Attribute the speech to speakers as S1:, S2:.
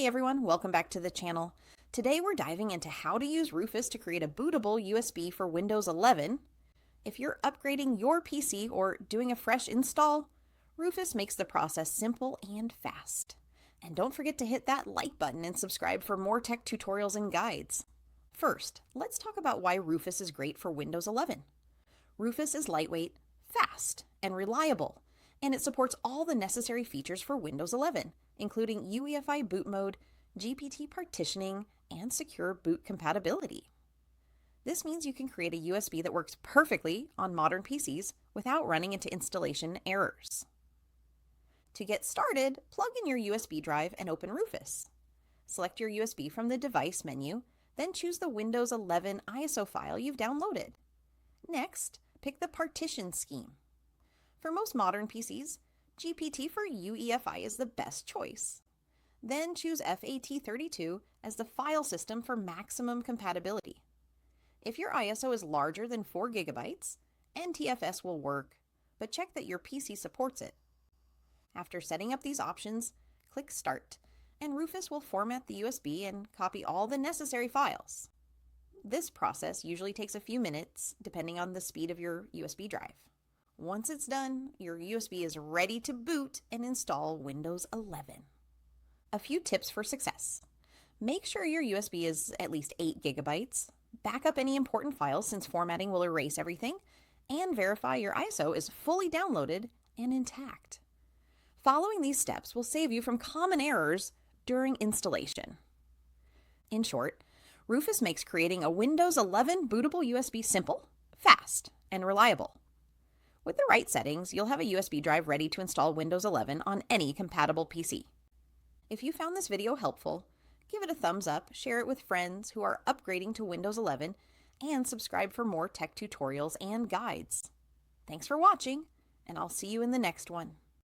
S1: Hey everyone, welcome back to the channel. Today we're diving into how to use Rufus to create a bootable USB for Windows 11. If you're upgrading your PC or doing a fresh install, Rufus makes the process simple and fast. And don't forget to hit that like button and subscribe for more tech tutorials and guides. First, let's talk about why Rufus is great for Windows 11. Rufus is lightweight, fast, and reliable, and it supports all the necessary features for Windows 11, including UEFI boot mode, GPT partitioning, and secure boot compatibility. This means you can create a USB that works perfectly on modern PCs without running into installation errors. To get started, plug in your USB drive and open Rufus. Select your USB from the Device menu, then choose the Windows 11 ISO file you've downloaded. Next, pick the partition scheme. For most modern PCs, GPT for UEFI is the best choice. Then choose FAT32 as the file system for maximum compatibility. If your ISO is larger than 4 GB, NTFS will work, but check that your PC supports it. After setting up these options, click Start, and Rufus will format the USB and copy all the necessary files. This process usually takes a few minutes, depending on the speed of your USB drive. Once it's done, your USB is ready to boot and install Windows 11. A few tips for success. Make sure your USB is at least 8 GB, back up any important files since formatting will erase everything, and verify your ISO is fully downloaded and intact. Following these steps will save you from common errors during installation. In short, Rufus makes creating a Windows 11 bootable USB simple, fast, and reliable. With the right settings, you'll have a USB drive ready to install Windows 11 on any compatible PC. If you found this video helpful, give it a thumbs up, share it with friends who are upgrading to Windows 11, and subscribe for more tech tutorials and guides. Thanks for watching, and I'll see you in the next one.